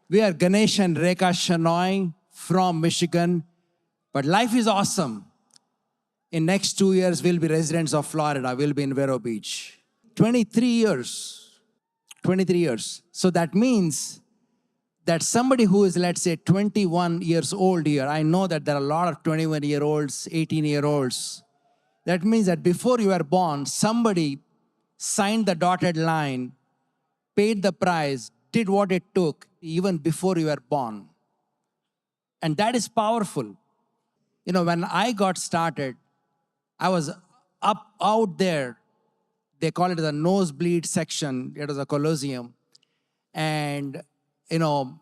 We are Ganesh and Rekha Shenoy from Michigan. But life is awesome. In next 2 years, we'll be residents of Florida. We'll be in Vero Beach. 23 years. 23 years. So that means that somebody who is, let's say, 21 years old here, I know that there are a lot of 21-year-olds, 18-year-olds. That means that before you were born, somebody signed the dotted line, paid the price, did what it took, even before you were born. And that is powerful. You know, when I got started, I was out there. They call it the nosebleed section. It was a Colosseum. And, you know,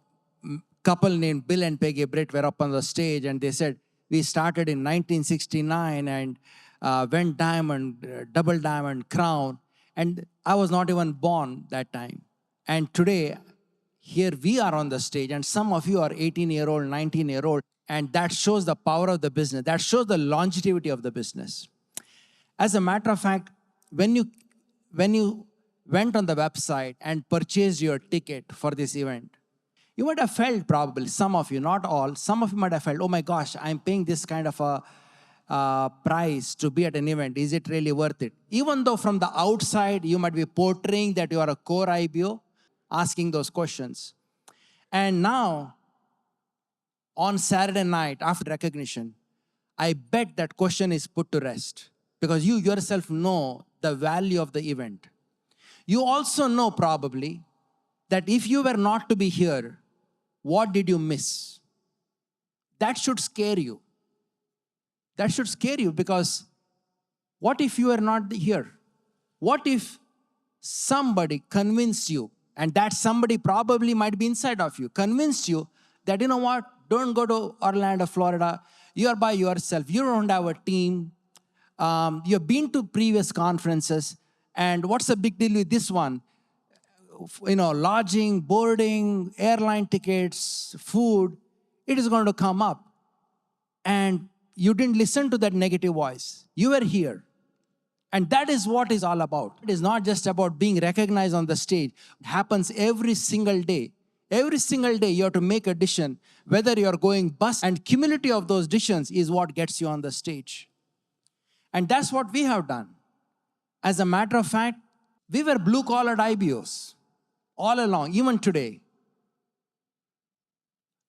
couple named Bill and Peggy Britt were up on the stage, and they said, we started in 1969 and went diamond, double diamond, crown. And I was not even born that time. And today, here we are on the stage, and some of you are 18-year-old, 19-year-old, and that shows the power of the business. That shows the longevity of the business. As a matter of fact, when you went on the website and purchased your ticket for this event, you might have felt, probably, some of you, not all, some of you might have felt, oh my gosh, I'm paying this kind of a price to be at an event. Is it really worth it? Even though from the outside, you might be portraying that you are a core IBO, asking those questions. And now, on Saturday night, after recognition, I bet that question is put to rest, because you yourself know the value of the event. You also know, probably, that if you were not to be here, what did you miss? That should scare you. That should scare you, because what if you are not here? What if somebody convinced you, and that somebody probably might be inside of you, convinced you that, you know what, don't go to Orlando, Florida. You are by yourself. You don't have a team. You've been to previous conferences, and what's the big deal with this one? You know, lodging, boarding, airline tickets, food, it is going to come up. And you didn't listen to that negative voice. You were here. And that is what it's all about. It is not just about being recognized on the stage. It happens every single day. Every single day you have to make a decision whether you're going bust, and cumulative of those decisions is what gets you on the stage. And that's what we have done. As a matter of fact, we were blue-collar IBOs all along, even today.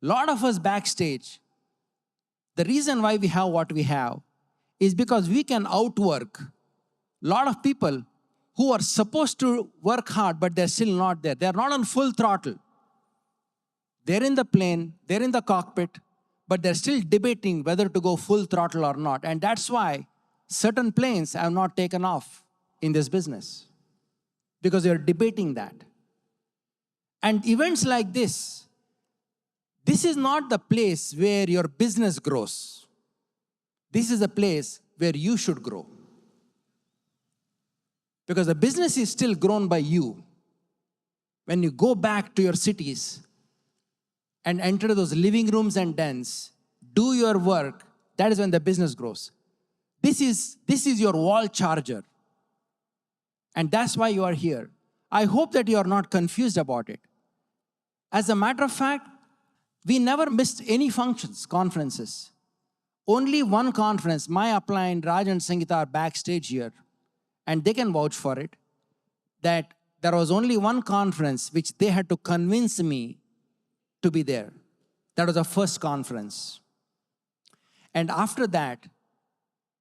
A lot of us backstage, the reason why we have what we have is because we can outwork a lot of people who are supposed to work hard, but they're still not there. They're not on full throttle. They're in the plane, they're in the cockpit, but they're still debating whether to go full throttle or not. And that's why certain planes have not taken off in this business, because they're debating that. And events like this is not the place where your business grows. This is a place where you should grow. Because the business is still grown by you. When you go back to your cities and enter those living rooms and dens, do your work, that is when the business grows. This is your wall charger. And that's why you are here. I hope that you are not confused about it. As a matter of fact, we never missed any functions, conferences. Only one conference, my upline, Raj and Sangeeta are backstage here, and they can vouch for it, that there was only one conference which they had to convince me to be there. That was the first conference. And after that,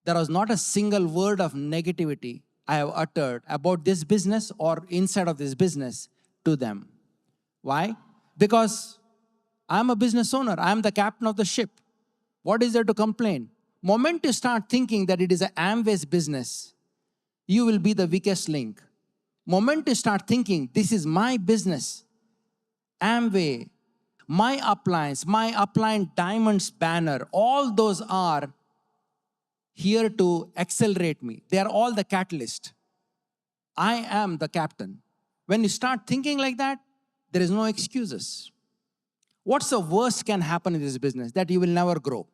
there was not a single word of negativity I have uttered about this business or inside of this business to them. Why? Because I'm a business owner. I'm the captain of the ship. What is there to complain? Moment you start thinking that it is an Amway's business, you will be the weakest link. Moment you start thinking, this is my business, Amway, my upline Diamonds banner, all those are here to accelerate me. They are all the catalyst. I am the captain. When you start thinking like that, there is no excuses. What's the worst can happen in this business? That you will never grow.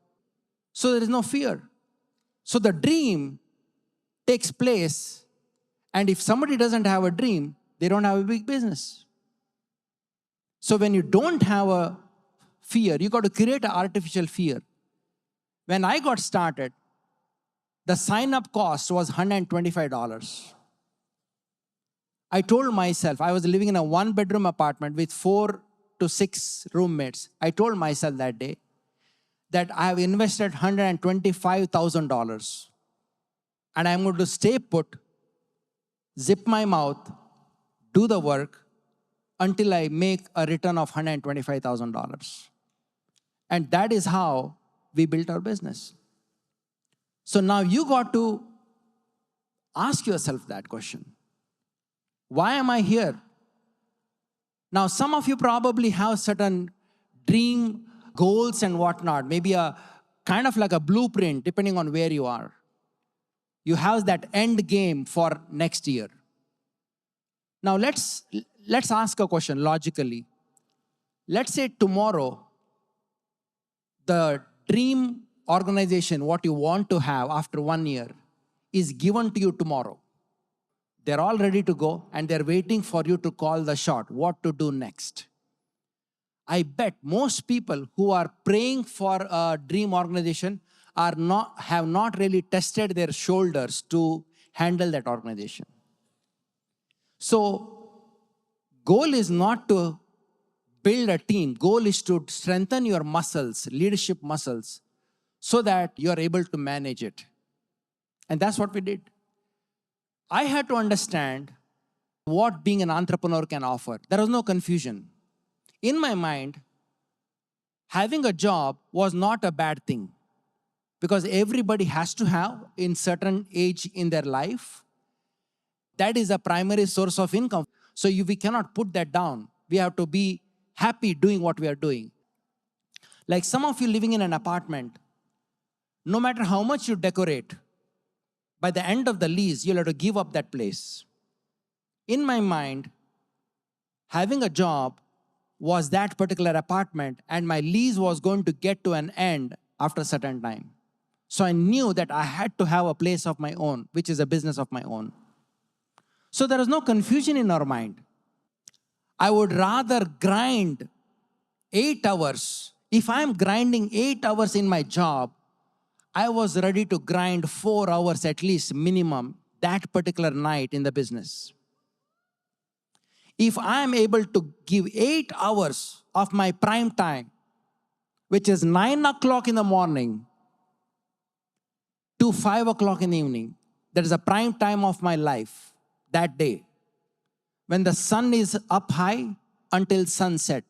So there is no fear. So the dream takes place, and if somebody doesn't have a dream, they don't have a big business. So when you don't have a fear, you got to create an artificial fear. When I got started, the sign-up cost was $125. I told myself, I was living in a one-bedroom apartment with 4 to 6 roommates. I told myself that day that I have invested $125,000 and I'm going to stay put, zip my mouth, do the work until I make a return of $125,000. And that is how we built our business. So now you got to ask yourself that question. Why am I here? Now, some of you probably have certain dream goals and whatnot, maybe a kind of like a blueprint, depending on where you are. You have that end game for next year. Now, let's ask a question logically. Let's say tomorrow, the dream organization, what you want to have after 1 year, is given to you tomorrow. They're all ready to go and they're waiting for you to call the shot, what to do next. I bet most people who are praying for a dream organization have not really tested their shoulders to handle that organization. So, goal is not to build a team. Goal is to strengthen your muscles, leadership muscles, so that you are able to manage it. And that's what we did. I had to understand what being an entrepreneur can offer. There was no confusion. In my mind, having a job was not a bad thing because everybody has to have in certain age in their life. That is a primary source of income. So we cannot put that down. We have to be happy doing what we are doing. Like some of you living in an apartment, no matter how much you decorate, by the end of the lease, you'll have to give up that place. In my mind, having a job was that particular apartment and my lease was going to get to an end after a certain time. So I knew that I had to have a place of my own, which is a business of my own. So there was no confusion in our mind. I would rather grind 8 hours. If I'm grinding 8 hours in my job, I was ready to grind 4 hours at least minimum that particular night in the business. If I am able to give 8 hours of my prime time, which is 9 o'clock in the morning to 5 o'clock in the evening, that is a prime time of my life that day. When the sun is up high until sunset,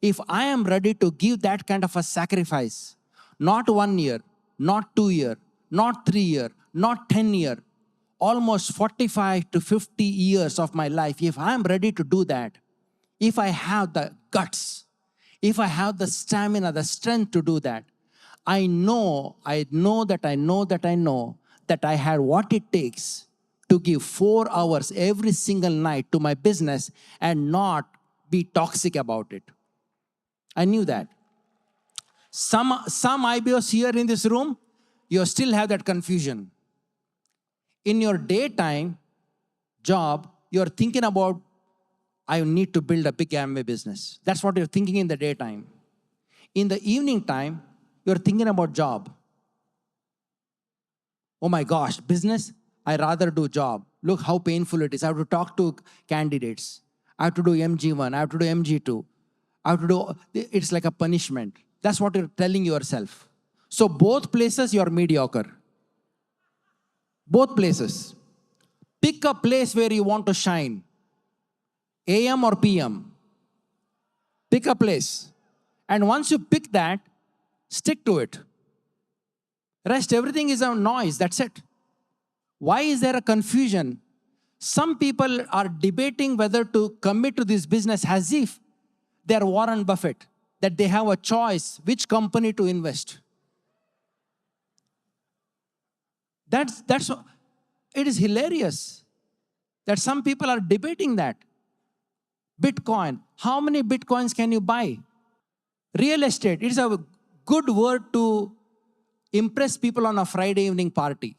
if I am ready to give that kind of a sacrifice, not 1 year, not 2 year, not 3 year, not 10 year, almost 45 to 50 years of my life, if I am ready to do that, if I have the guts, if I have the stamina, the strength to do that, I know that I had what it takes to give 4 hours every single night to my business and not be toxic about it. I knew that. Some IBOs here in this room, you still have that confusion. In your daytime job, you're thinking about, I need to build a big Amway business. That's what you're thinking in the daytime. In the evening time, you're thinking about job. Oh my gosh, business, I rather do job. Look how painful it is. I have to talk to candidates. I have to do MG1, I have to do MG2. It's like a punishment. That's what you're telling yourself. So both places you're mediocre. Both places. Pick a place where you want to shine. AM or PM. Pick a place. And once you pick that, stick to it. Rest, everything is a noise, that's it. Why is there a confusion? Some people are debating whether to commit to this business as if they're Warren Buffett, that they have a choice which company to invest. It is hilarious that some people are debating that. Bitcoin, how many Bitcoins can you buy? Real estate, it's a good word to impress people on a Friday evening party.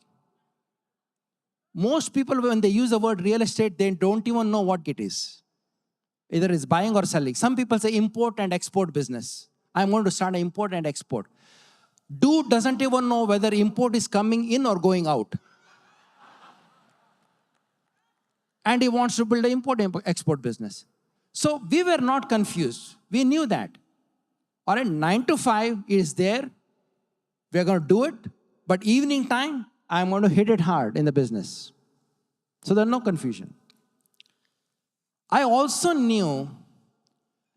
Most people, when they use the word real estate, they don't even know what it is. Either it's buying or selling. Some people say import and export business. I'm going to start an import and export. Dude doesn't even know whether import is coming in or going out. And he wants to build an import-export business. So we were not confused. We knew that. All right, 9 to 5 is there. We're going to do it. But evening time, I'm going to hit it hard in the business. So there's no confusion. I also knew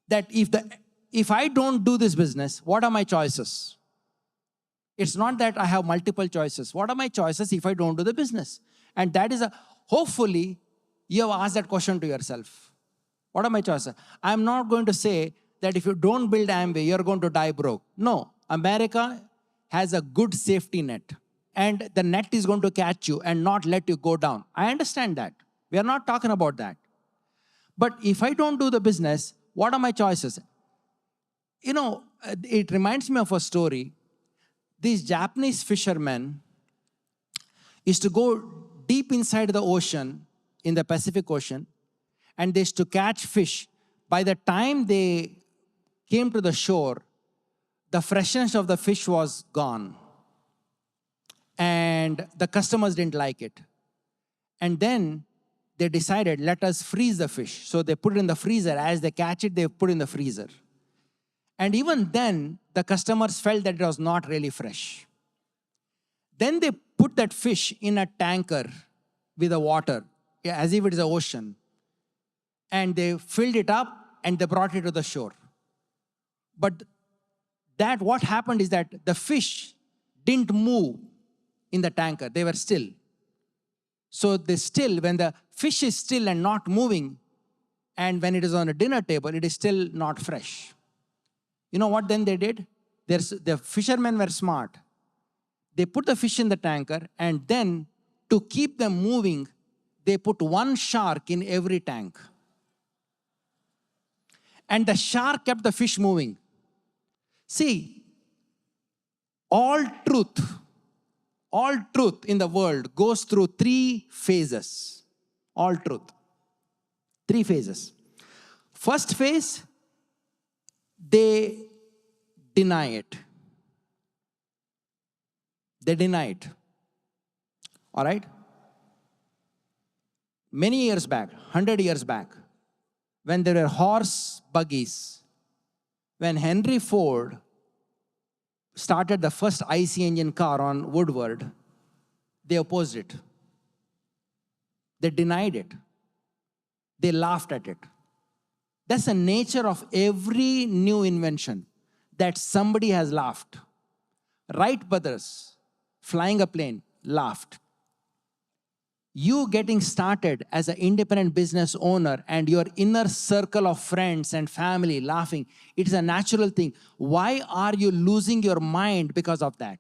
that if I don't do this business, what are my choices? It's not that I have multiple choices. What are my choices if I don't do the business? And that is hopefully, you have asked that question to yourself. What are my choices? I'm not going to say that if you don't build Amway, you're going to die broke. No, America has a good safety net. And the net is going to catch you and not let you go down. I understand that. We are not talking about that. But if I don't do the business, what are my choices? You know, it reminds me of a story. These Japanese fishermen used to go deep inside the ocean, in the Pacific Ocean, and they used to catch fish. By the time they came to the shore, the freshness of the fish was gone. And the customers didn't like it. And then they decided, let us freeze the fish. So they put it in the freezer. As they catch it, they put it in the freezer. And even then, the customers felt that it was not really fresh. Then they put that fish in a tanker with the water, as if it is an ocean. And they filled it up and they brought it to the shore. But what happened is that the fish didn't move in the tanker. They were still. So when the fish is still and not moving, and when it is on a dinner table, it is still not fresh. You know what then they did? The fishermen were smart. They put the fish in the tanker, and then to keep them moving, they put one shark in every tank. And the shark kept the fish moving. See, all truth in the world goes through 3 phases. All truth. 3 phases. First phase, they deny it. They deny it. All right? Many years back, 100 years back, when there were horse buggies, when Henry Ford started the first IC engine car on Woodward, they opposed it. They denied it. They laughed at it. That's the nature of every new invention, that somebody has laughed. Wright brothers, flying a plane, laughed. You getting started as an independent business owner and your inner circle of friends and family laughing, it is a natural thing. Why are you losing your mind because of that?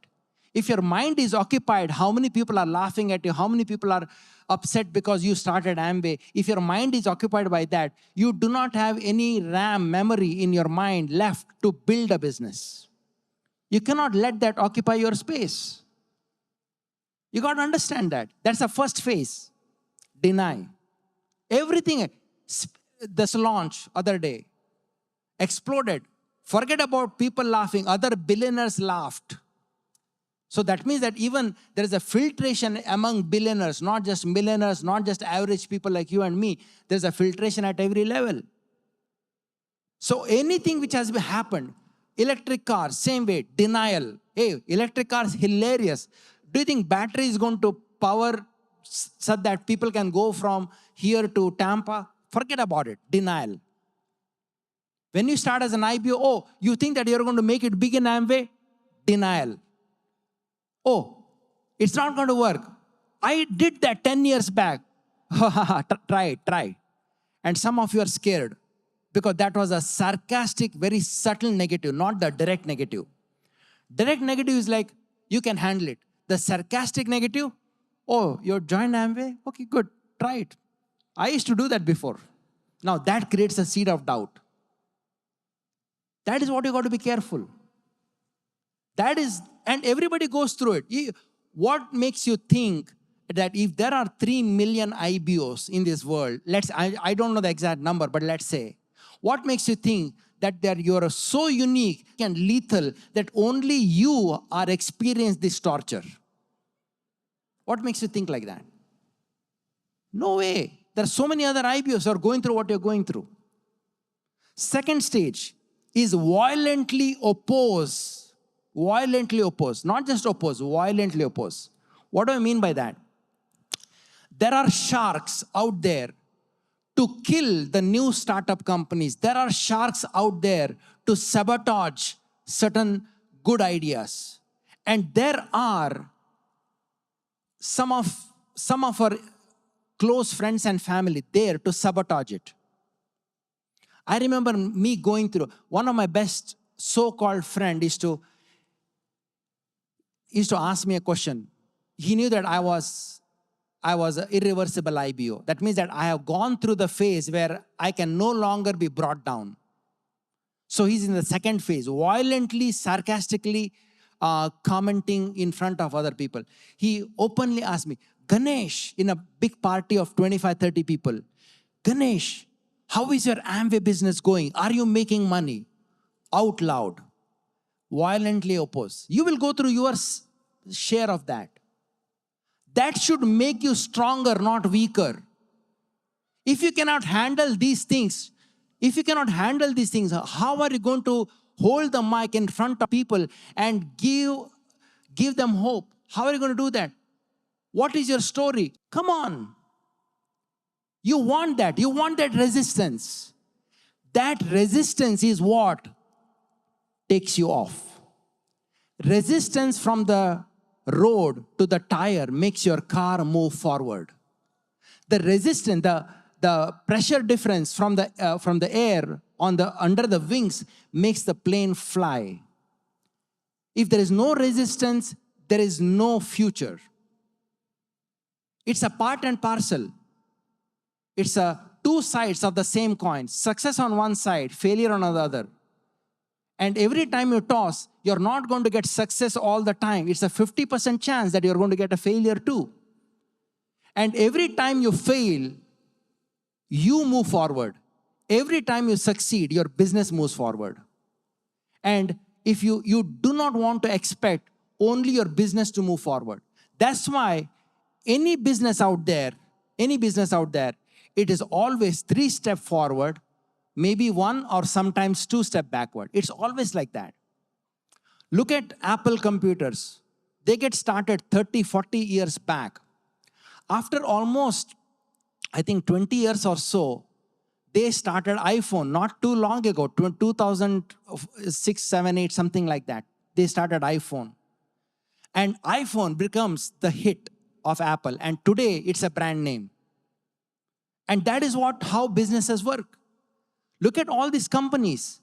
If your mind is occupied, how many people are laughing at you? How many people are upset because you started Amway? If your mind is occupied by that, you do not have any RAM memory in your mind left to build a business. You cannot let that occupy your space. You got to understand that. That's the first phase. Deny. Everything. This launch other day exploded. Forget about people laughing. Other billionaires laughed. So that means that even there is a filtration among billionaires, not just millionaires, not just average people like you and me. There's a filtration at every level. So anything which has happened, electric cars, same way, denial. Hey, electric cars, hilarious. Do you think battery is going to power so that people can go from here to Tampa? Forget about it. Denial. When you start as an IPO, oh, you think that you're going to make it big in Amway? Denial. Oh, it's not going to work. I did that 10 years back. Try. And some of you are scared because that was a sarcastic, very subtle negative, not the direct negative. Direct negative is like, you can handle it. The sarcastic negative, oh, you're joined Amway? Okay, good, try it. I used to do that before. Now that creates a seed of doubt. That is what you got to be careful. That is, and everybody goes through it. What makes you think that if there are 3 million IBOs in this world, I don't know the exact number, but let's say, What makes you think that you are so unique and lethal that only you are experiencing this torture? What makes you think like that? No way. There are so many other IBOs who are going through what you're going through. Second stage is violently oppose. Violently oppose. Not just oppose, violently oppose. What do I mean by that? There are sharks out there to kill the new startup companies. There are sharks out there to sabotage certain good ideas. And there are some of our close friends and family there to sabotage it. I remember me going through, one of my best so-called friend used to ask me a question. He knew that I was an irreversible IBO. That means that I have gone through the phase where I can no longer be brought down. So he's in the second phase, violently, sarcastically commenting in front of other people. He openly asked me, Ganesh, in a big party of 25, 30 people, Ganesh, how is your Amway business going? Are you making money? Out loud, violently oppose. You will go through your share of that. That should make you stronger, not weaker. If you cannot handle these things, how are you going to hold the mic in front of people and give them hope? How are you going to do that? What is your story? Come on. You want that. You want that resistance. That resistance is what takes you off. Resistance from the road to the tire makes your car move forward. The resistance, the pressure difference from the air under the wings makes the plane fly. If there is no resistance, there is no future. It's a part and parcel. It's two sides of the same coin. Success on one side, failure on the other. And every time you toss, you're not going to get success all the time. It's a 50% chance that you're going to get a failure too. And every time you fail, you move forward. Every time you succeed, your business moves forward. And if you do not want to expect only your business to move forward. That's why any business out there, it is always 3 steps forward, maybe 1 or sometimes 2 steps backward. It's always like that. Look at Apple computers. They get started 30, 40 years back. After almost, I think 20 years or so, they started iPhone not too long ago, 2006, 7, 8, something like that. They started iPhone. And iPhone becomes the hit of Apple. And today, it's a brand name. And that is how businesses work. Look at all these companies.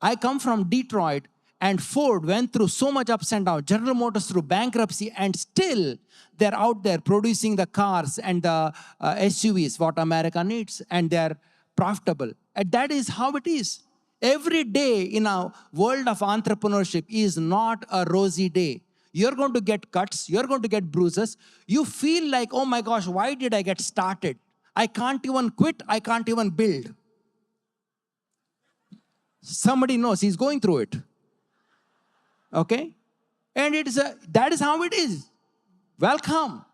I come from Detroit, and Ford went through so much ups and downs. General Motors through bankruptcy, and still they're out there producing the cars and the SUVs, what America needs, and they're profitable. And that is how it is. Every day in a world of entrepreneurship is not a rosy day. You're going to get cuts. You're going to get bruises. You feel like, oh my gosh, why did I get started? I can't even quit. I can't even build. Somebody knows he's going through it. Okay? And that is how it is. Welcome.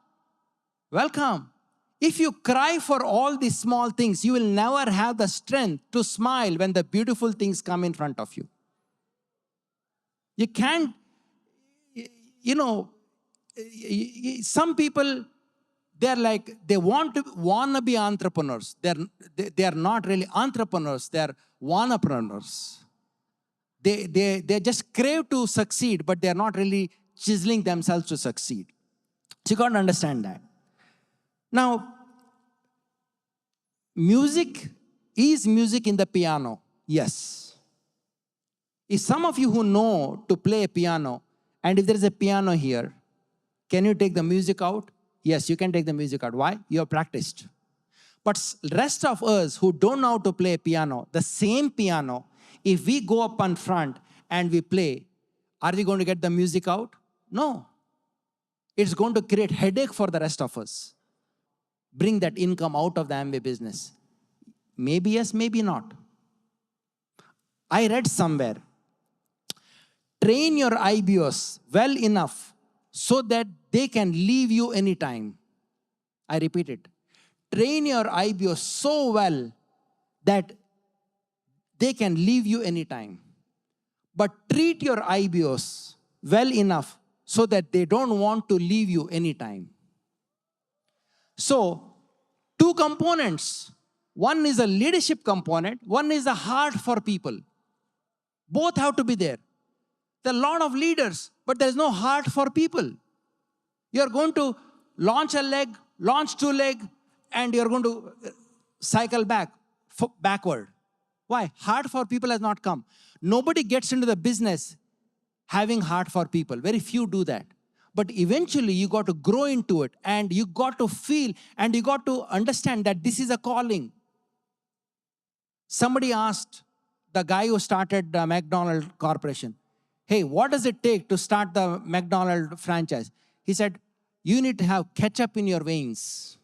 Welcome. If you cry for all these small things, you will never have the strength to smile when the beautiful things come in front of you. You can't, some people, they're like, they want to be entrepreneurs. They are not really entrepreneurs. They're wannapreneurs. They just crave to succeed, but they're not really chiseling themselves to succeed. So you got to understand that. Now, is music in the piano? Yes. If some of you who know to play a piano, and if there is a piano here, can you take the music out? Yes, you can take the music out. Why? You have practiced. But rest of us who don't know how to play piano, the same piano, if we go up in front and we play, are we going to get the music out? No. It's going to create headache for the rest of us. Bring that income out of the Amway business. Maybe yes, maybe not. I read somewhere, train your IBOs well enough so that they can leave you anytime. I repeat it. Train your IBOs so well that they can leave you anytime. But treat your IBOs well enough so that they don't want to leave you anytime. So, two components. One is a leadership component, one is a heart for people. Both have to be there. There are a lot of leaders, but there's no heart for people. You're going to launch a leg, launch two legs, and you're going to cycle backward. Why? Heart for people has not come. Nobody gets into the business having heart for people. Very few do that. But eventually you got to grow into it, and you got to feel, and you got to understand that this is a calling. Somebody asked the guy who started the McDonald's Corporation, hey, what does it take to start the McDonald's franchise? He said, you need to have ketchup in your veins.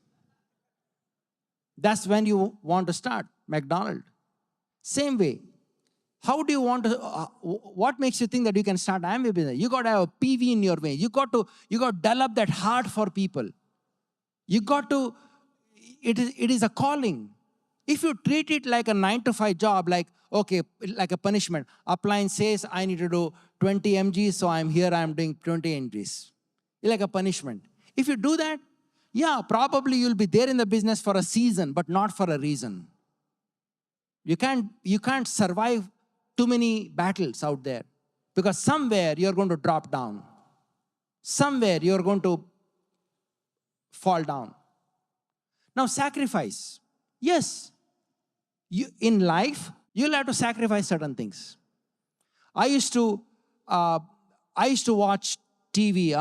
That's when you want to start McDonald's. Same way. How do you want to, what makes you think that you can start Amway business? You got to have a PV in your veins. You got to develop that heart for people. You got to, it is a calling. If you treat it like a 9-to-5 job, like, okay, like a punishment, upline says I need to do 20 mgs, so I'm here, I'm doing 20 mgs. Like a punishment. If you do that, yeah, probably you'll be there in the business for a season, but not for a reason. You can't survive too many battles out there, because somewhere you're going to drop down. Somewhere you're going to fall down. Now, sacrifice. Yes, in life, you'll have to sacrifice certain things. I used to watch TV.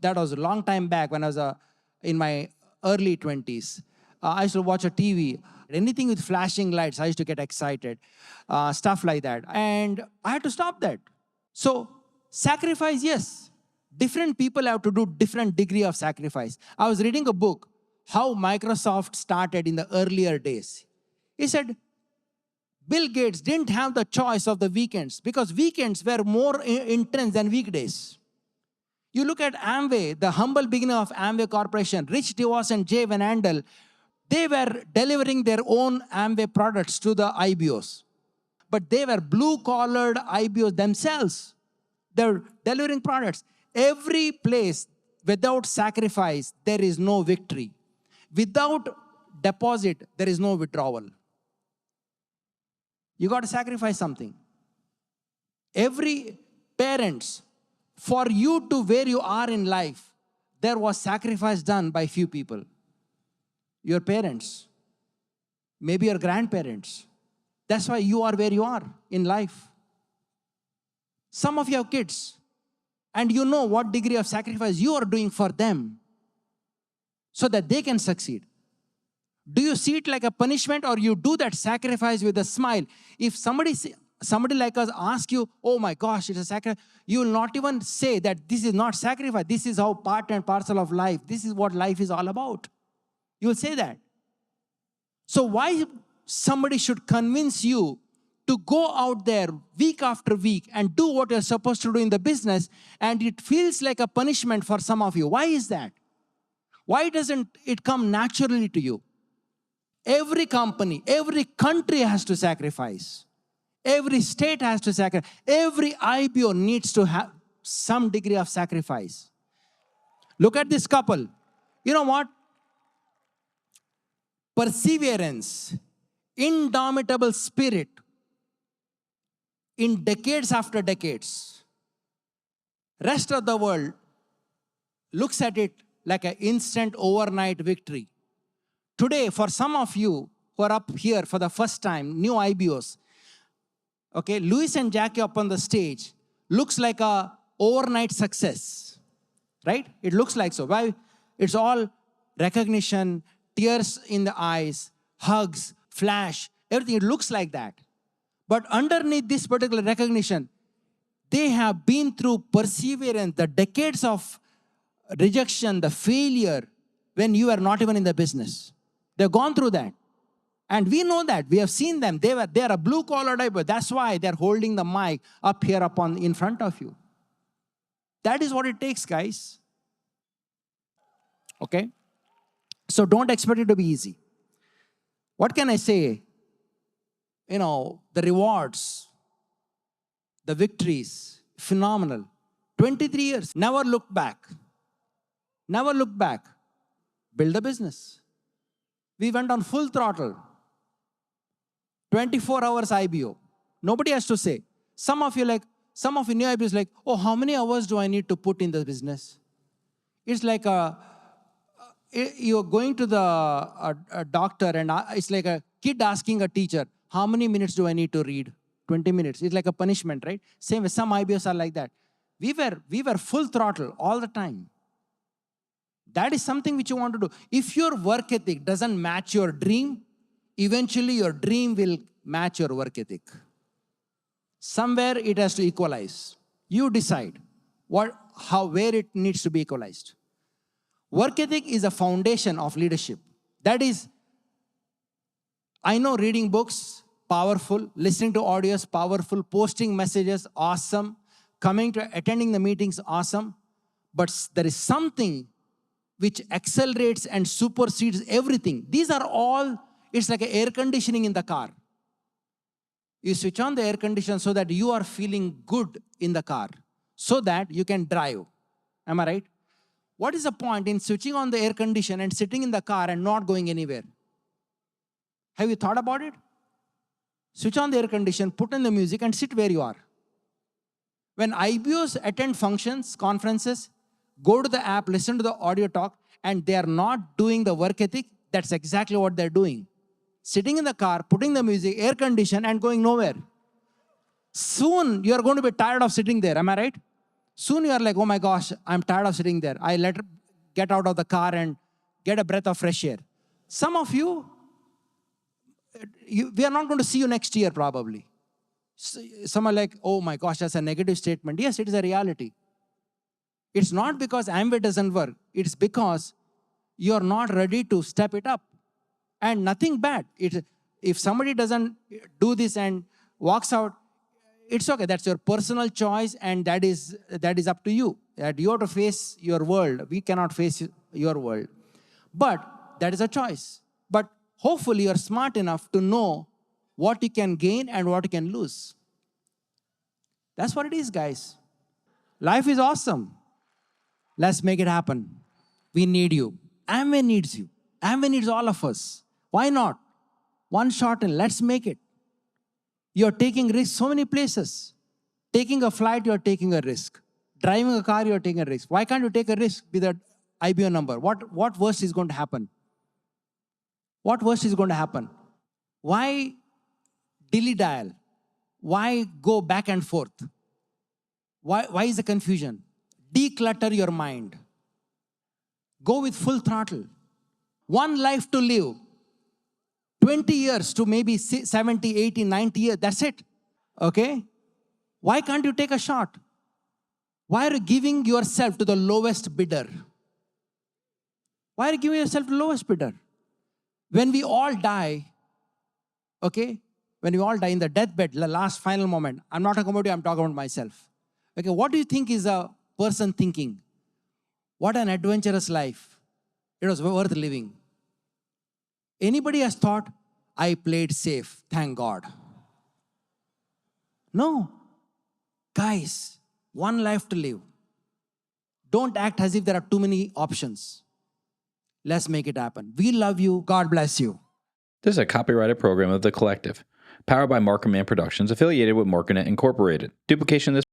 That was a long time back when I was in my early 20s. I used to watch a TV. Anything with flashing lights, I used to get excited. Stuff like that. And I had to stop that. So, sacrifice, yes. Different people have to do different degree of sacrifice. I was reading a book, How Microsoft Started in the Earlier Days. He said, Bill Gates didn't have the choice of the weekends, because weekends were more intense than weekdays. You look at Amway, the humble beginning of Amway Corporation, Rich DeVos and Jay Van Andel, they were delivering their own Amway products to the IBOs. But they were blue-collared IBOs themselves. They were delivering products. Every place, without sacrifice, there is no victory. Without deposit, there is no withdrawal. You got to sacrifice something. Every parents, for you to where you are in life, there was sacrifice done by few people. Your parents, maybe your grandparents. That's why you are where you are in life. Some of you have kids, and you know what degree of sacrifice you are doing for them so that they can succeed. Do you see it like a punishment, or you do that sacrifice with a smile? If somebody like us asks you, oh my gosh, it's a sacrifice, you will not even say that this is not sacrifice. This is how part and parcel of life. This is what life is all about. You will say that. So why somebody should convince you to go out there week after week and do what you're supposed to do in the business, and it feels like a punishment for some of you? Why is that? Why doesn't it come naturally to you? Every company, every country has to sacrifice. Every state has to sacrifice. Every IPO needs to have some degree of sacrifice. Look at this couple. You know what? Perseverance, indomitable spirit, in decades after decades. Rest of the world looks at it like an instant overnight victory. Today, for some of you who are up here for the first time, new IBOs, okay, Louis and Jackie up on the stage looks like a overnight success, right? It looks like so. Why? It's all recognition, tears in the eyes, hugs, flash, everything. It looks like that. But underneath this particular recognition, they have been through perseverance, the decades of rejection, the failure, when you are not even in the business. They've gone through that. And we know that. We have seen them. They are a blue-collar type, but that's why they're holding the mic up here in front of you. That is what it takes, guys. Okay? So don't expect it to be easy. What can I say? The rewards, the victories, phenomenal. 23 years, never look back. Never look back. Build a business. We went on full throttle. 24 hours IBO. Nobody has to say. Some of you new IBOs like, oh, how many hours do I need to put in the business? It's like you're going to a doctor and it's like a kid asking a teacher, how many minutes do I need to read? 20 minutes. It's like a punishment, right? Same way, some IBOs are like that. We were full throttle all the time. That is something which you want to do. If your work ethic doesn't match your dream, eventually your dream will match your work ethic. Somewhere it has to equalize. You decide where it needs to be equalized. Work ethic is a foundation of leadership. That is, I know reading books, powerful, listening to audios, powerful, posting messages, awesome, attending the meetings, awesome. But there is something which accelerates and supersedes everything. These are all, it's like air conditioning in the car. You switch on the air conditioner so that you are feeling good in the car, so that you can drive. Am I right? What is the point in switching on the air conditioner and sitting in the car and not going anywhere? Have you thought about it? Switch on the air conditioner, put in the music and sit where you are. When IBOs attend functions, conferences, go to the app, listen to the audio talk, and they are not doing the work ethic, that's exactly what they're doing. Sitting in the car, putting the music, air condition, and going nowhere. Soon, you're going to be tired of sitting there. Am I right? Soon, you're like, oh my gosh, I'm tired of sitting there. I get out of the car and get a breath of fresh air. Some of you, we are not going to see you next year probably. Some are like, oh my gosh, that's a negative statement. Yes, it is a reality. It's not because Amway doesn't work. It's because you're not ready to step it up. And nothing bad. If somebody doesn't do this and walks out, it's okay. That's your personal choice, and that is up to you. That you have to face your world. We cannot face your world. But that is a choice. But hopefully you're smart enough to know what you can gain and what you can lose. That's what it is, guys. Life is awesome. Let's make it happen. We need you. Amway needs you. Amway needs all of us. Why not? One shot and let's make it. You're taking risks so many places. Taking a flight, you're taking a risk. Driving a car, you're taking a risk. Why can't you take a risk with an IBO number? What worst is going to happen? What worst is going to happen? Why dilly-dally? Why go back and forth? Why is the confusion? Declutter your mind. Go with full throttle. One life to live. 20 years to maybe 70, 80, 90 years. That's it. Okay? Why can't you take a shot? Why are you giving yourself to the lowest bidder? Why are you giving yourself to the lowest bidder? When we all die, okay? When we all die in the deathbed, the last final moment, I'm not talking about you, I'm talking about myself. Okay, what do you think is a person thinking? What an adventurous life. It was worth living. Anybody has thought, I played safe, thank God. No. Guys, one life to live. Don't act as if there are too many options. Let's make it happen. We love you. God bless you. This is a copyrighted program of The Collective, powered by Markham Man Productions, affiliated with Marknet Incorporated. Duplication of this